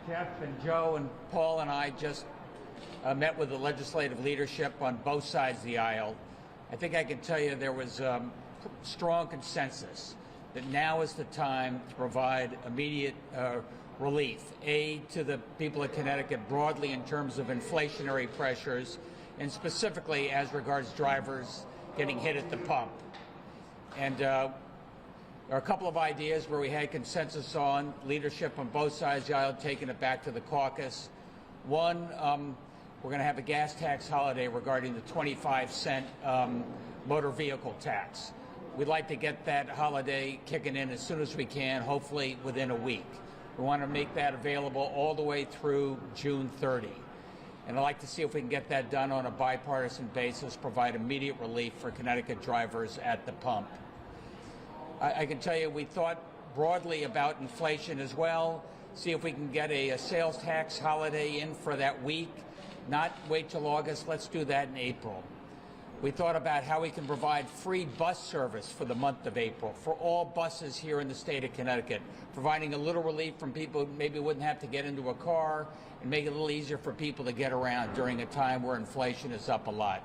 Jeff and Joe and Paul and I just met with the legislative leadership on both sides of the aisle. I think I can tell you there was strong consensus that now is the time to provide immediate relief, aid to the people of Connecticut broadly in terms of inflationary pressures, and specifically as regards drivers getting hit at the pump. And there are a couple of ideas where we had consensus on, leadership on both sides of the aisle taking it back to the caucus. One, we're going to have a gas tax holiday regarding the 25-cent motor vehicle tax. We'd like to get that holiday kicking in as soon as we can, hopefully within a week. We want to make that available all the way through June 30. And I'd like to see if we can get that done on a bipartisan basis, provide immediate relief for Connecticut drivers at the pump. I can tell you we thought broadly about inflation as well, see if we can get a sales tax holiday in for that week, not wait till August, let's do that in April. We thought about how we can provide free bus service for the month of April for all buses here in the state of Connecticut, providing a little relief from people who maybe wouldn't have to get into a car and make it a little easier for people to get around during a time where inflation is up a lot.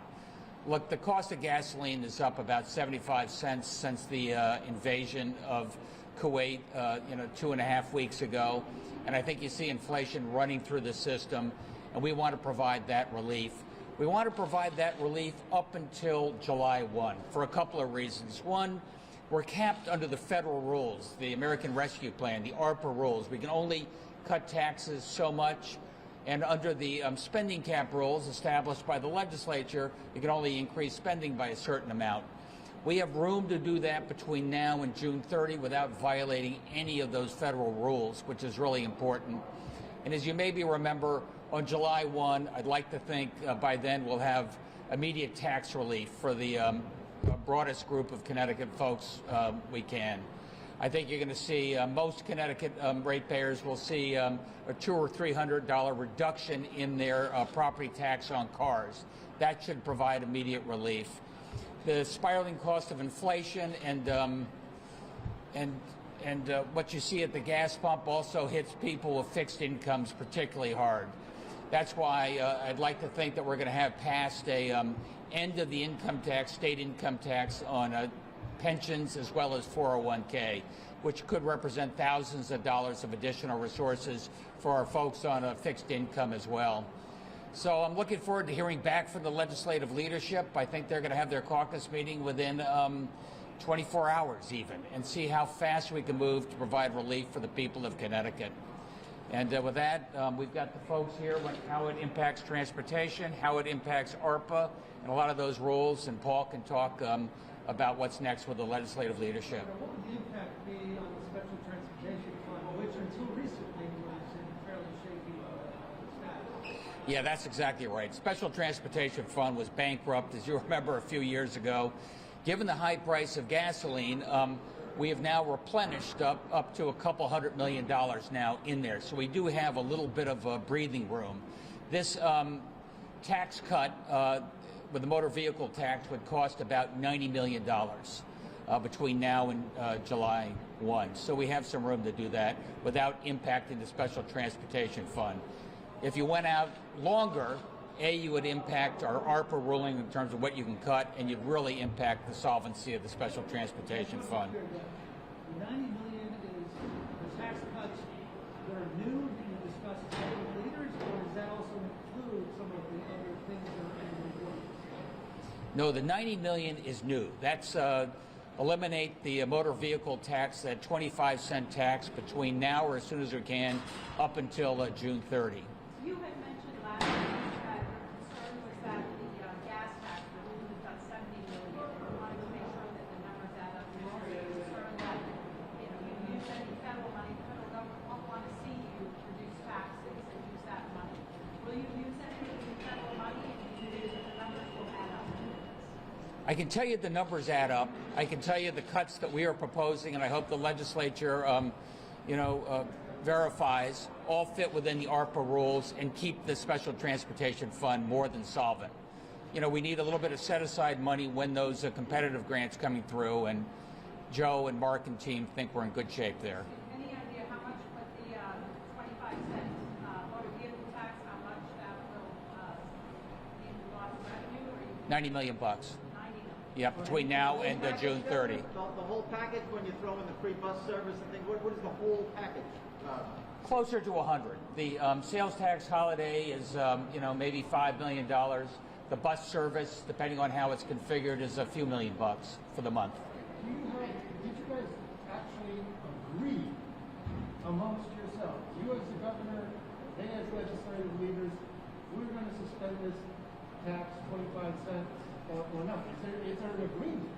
Look, the cost of gasoline is up about 75 cents since the invasion of Kuwait, 2.5 weeks ago. And I think you see inflation running through the system, and we want to provide that relief. We want to provide that relief up until July 1 for a couple of reasons. One, we're capped under the federal rules, the American Rescue Plan, the ARPA rules. We can only cut taxes so much. And under the spending cap rules established by the legislature, you can only increase spending by a certain amount. We have room to do that between now and June 30 without violating any of those federal rules, which is really important. And as you maybe remember, on July 1, I'd like to think by then we'll have immediate tax relief for the broadest group of Connecticut folks we can. I think you're going to see most Connecticut ratepayers will see a $200 or $300 reduction in their property tax on cars. That should provide immediate relief. The spiraling cost of inflation and what you see at the gas pump also hits people with fixed incomes particularly hard. That's why I'd like to think that we're going to have passed a end of the income tax, state income tax on pensions as well as 401k, which could represent thousands of dollars of additional resources for our folks on a fixed income as well. So I'm looking forward to hearing back from the legislative leadership. I think they're going to have their caucus meeting within 24 hours even, and see how fast we can move to provide relief for the people of Connecticut. And with that, we've got the folks here, how it impacts transportation, how it impacts ARPA, and a lot of those rules, and Paul can talk about what's next with the legislative leadership. What would the impact be on the Special Transportation Fund, which until recently was in fairly shaky status? Yeah, that's exactly right. Special Transportation Fund was bankrupt, as you remember, a few years ago. Given the high price of gasoline, we have now replenished up to a couple $100 million now in there. So we do have a little bit of breathing room. This tax cut with the motor vehicle tax would cost about $90 million between now and July 1. So we have some room to do that without impacting the Special Transportation Fund. If you went out longer, you would impact our ARPA ruling in terms of what you can cut, and you'd really impact the solvency of the Special Transportation Fund. The $90 million is the tax cuts that are new being discussed with leaders, or does that also include some of the other things that are in the works? No, the $90 million is new. That's eliminate the motor vehicle tax, that 25-cent tax between now or as soon as we can up until June 30. You had mentioned last week that your concern was that the gas tax would only cut $70 million. You wanted to make sure that the numbers add up. You're concerned that you use any federal money, the federal government won't want to see you reduce taxes and use that money. Will you use any of the federal money and do the numbers will add up? I can tell you the numbers add up. I can tell you the cuts that we are proposing, and I hope the legislature, verifies, all fit within the ARPA rules and keep the Special Transportation Fund more than solvent. We need a little bit of set-aside money when those competitive grants coming through, and Joe and Mark and team think we're in good shape there. Any idea how much would the 25 cents $90 million. 90 million. Yeah, between now and June 30. The whole package, when you throw in the free bus service and things, what is the whole package? Closer to 100. The sales tax holiday is, maybe $5 million. The bus service, depending on how it's configured, is a few $million for the month. Did you guys actually agree amongst yourselves, you as the governor, they as legislative leaders, we're going to suspend this tax 25 cents or not? Is there an agreement?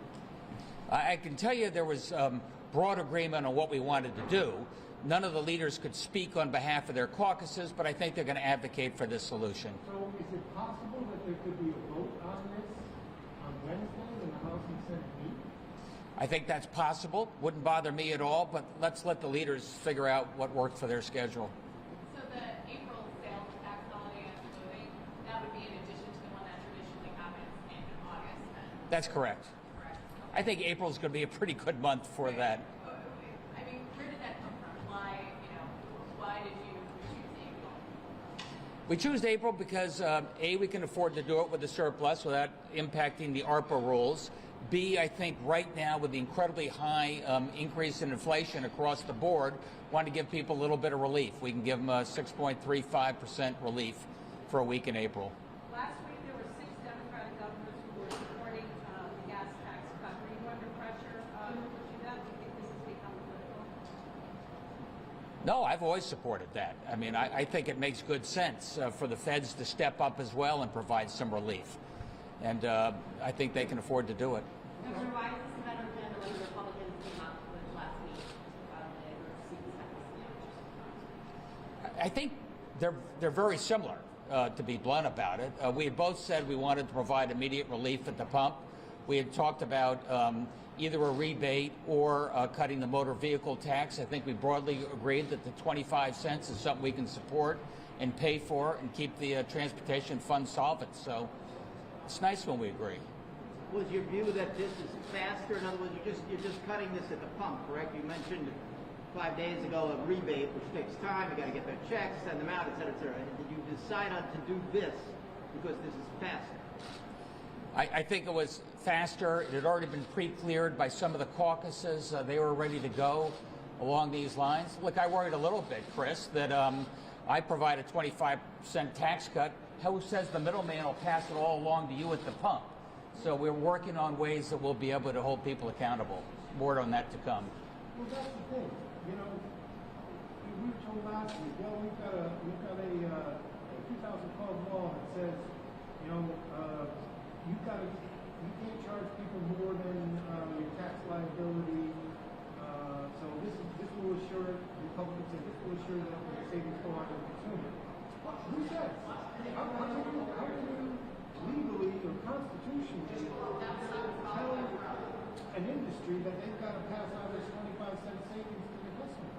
I can tell you there was broad agreement on what we wanted to do. None of the leaders could speak on behalf of their caucuses, but I think they're going to advocate for this solution. So is it possible that there could be a vote on this on Wednesday when the House and Senate meet? I think that's possible. Wouldn't bother me at all, but let's let the leaders figure out what worked for their schedule. So the April sales tax holiday as voting, that would be in addition to the one that traditionally happens in August then? That's correct. Correct. I think April's going to be a pretty good month for that. I mean, where did that come from? Why did you choose April? We choose April because, A, we can afford to do it with the surplus without impacting the ARPA rules. B, I think right now with the incredibly high increase in inflation across the board, want to give people a little bit of relief. We can give them a 6.35% relief for a week in April. Last week there were 6 Democratic governors who were supporting the gas tax cut. Were you under pressure to do that? Do you think this has become political? No, I've always supported that. I mean, I think it makes good sense for the feds to step up as well and provide some relief. And I think they can afford to do it. Governor, why is this better than the way the Republicans came up with last week about the I think they're very similar, to be blunt about it. We had both said we wanted to provide immediate relief at the pump. We had talked about either a rebate or cutting the motor vehicle tax. I think we broadly agreed that the 25 cents is something we can support and pay for and keep the transportation fund solvent. So it's nice when we agree. Was your view that this is faster? In other words, you're just cutting this at the pump, correct? You mentioned 5 days ago a rebate, which takes time. You got to get their checks, send them out, et cetera, et cetera. Did you decide on to do this because this is faster? I think it was faster. It had already been pre-cleared by some of the caucuses. They were ready to go along these lines. Look, I worried a little bit, Chris, that I provide a 25-cent tax cut. Who says the middleman will pass it all along to you at the pump? So we're working on ways that we'll be able to hold people accountable. More on that to come. Well, that's the thing. You know, we were told last week, well, we've got a 2012 law that says, you can't charge people more than your tax liability. So this will assure Republicans say this will assure that the savings go on to the consumer. Who says? How can you legally or constitutionally tell an industry that they've got to pass on this 25-cent savings to the customer?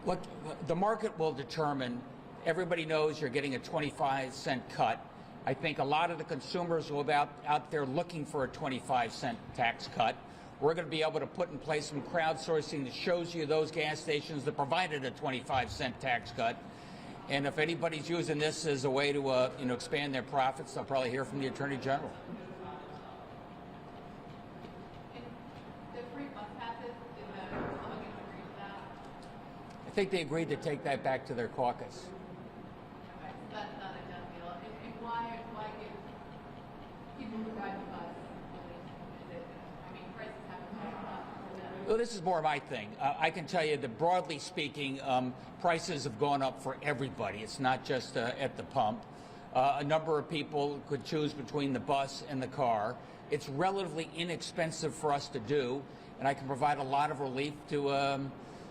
Look, the market will determine. Everybody knows you're getting a 25-cent cut. I think a lot of the consumers will be out there looking for a 25-cent tax cut. We're going to be able to put in place some crowdsourcing that shows you those gas stations that provided a 25-cent tax cut. And if anybody's using this as a way to expand their profits, they'll probably hear from the Attorney General. And the free bus passes, did the Republicans agree to that? I think they agreed to take that back to their caucus. Okay, so that's not a done deal. And why give people who ride the bus relief? Prices haven't gone up for them. Well, this is more my thing. I can tell you that broadly speaking, prices have gone up for everybody. It's not just at the pump. A number of people could choose between the bus and the car. It's relatively inexpensive for us to do, and I can provide a lot of relief to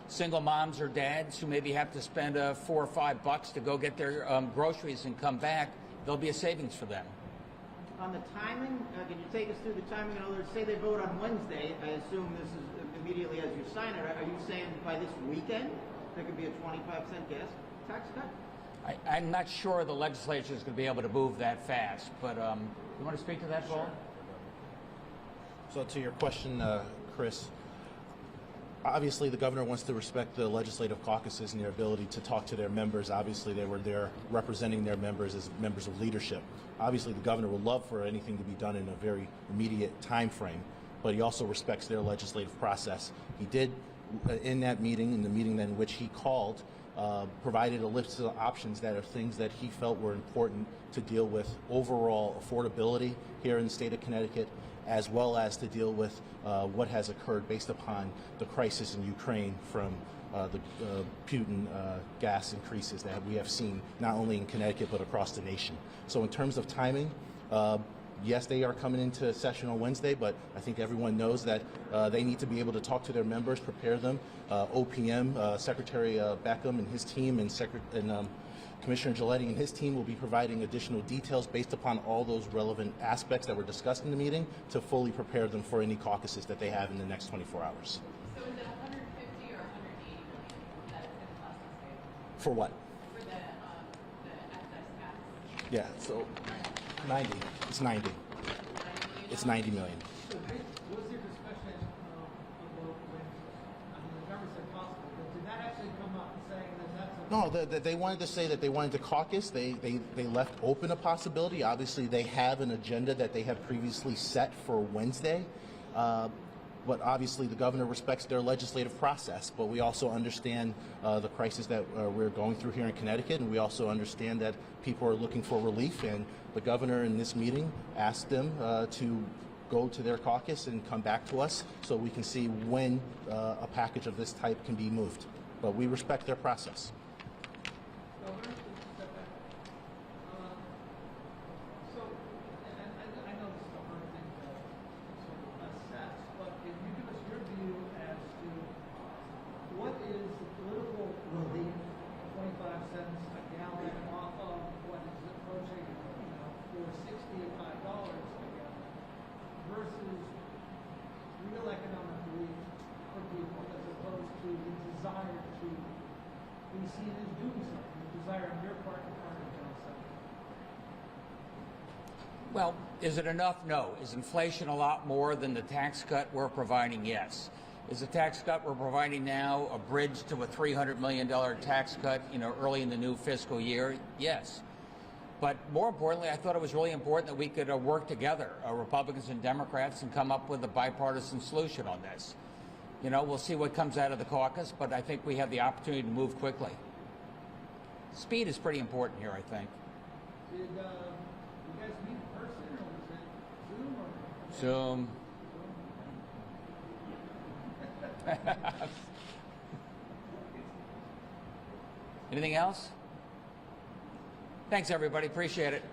single moms or dads who maybe have to spend $4 or $5 to go get their groceries and come back. There'll be a savings for them. On the timing, can you take us through the timing? In other words, say they vote on Wednesday. I assume this is immediately as you sign it. Are you saying by this weekend there could be a 25-cent gas tax cut? I'm not sure the legislature is going to be able to move that fast, but you want to speak to that, Paul? So to your question, Chris, Obviously, the governor wants to respect the legislative caucuses and their ability to talk to their members. Obviously, they were there representing their members as members of leadership. Obviously, the governor would love for anything to be done in a very immediate time frame, but he also respects their legislative process. He did, in that meeting, in the meeting in which he called, provided a list of options that are things that he felt were important to deal with overall affordability here in the state of Connecticut, as well as to deal with what has occurred based upon the crisis in Ukraine from the Putin gas increases that we have seen not only in Connecticut but across the nation. So in terms of timing, yes, they are coming into session on Wednesday, but I think everyone knows that they need to be able to talk to their members, prepare them. OPM, Secretary Beckham and his team and Commissioner Giletti and his team will be providing additional details based upon all those relevant aspects that were discussed in the meeting to fully prepare them for any caucuses that they have in the next 24 hours. So is it 150 or 180 million that it's going to cost the state? For what? For the excise tax? Yeah, so 90. It's 90. It's 90 million. So was there discussion about when, I mean, the governor said possible, but did that actually come up saying that that's a... No, they wanted to say that they wanted to caucus. They left open a possibility. Obviously, they have an agenda that they have previously set for Wednesday. But obviously, the governor respects their legislative process. But we also understand the crisis that we're going through here in Connecticut, and we also understand that people are looking for relief. And the governor in this meeting asked them to go to their caucus and come back to us so we can see when a package of this type can be moved. But we respect their process. Governor, step back. So, and I know this is a hard thing to sort of assess, but if you give us your view as to what is the political relief, 25 cents a gallon off of what is approaching, $4.60 and $5 a gallon, versus real economic relief for people as opposed to the desire to be seen as doing something, the desire on your part to find a job. Well, is it enough? No. Is inflation a lot more than the tax cut we're providing? Yes. Is the tax cut we're providing now a bridge to a $300 million tax cut, early in the new fiscal year? Yes. But more importantly, I thought it was really important that we could work together, Republicans and Democrats, and come up with a bipartisan solution on this. We'll see what comes out of the caucus, but I think we have the opportunity to move quickly. Speed is pretty important here, I think. Did you guys meet in person, or was it Zoom? Zoom. Anything else? Thanks, everybody. Appreciate it.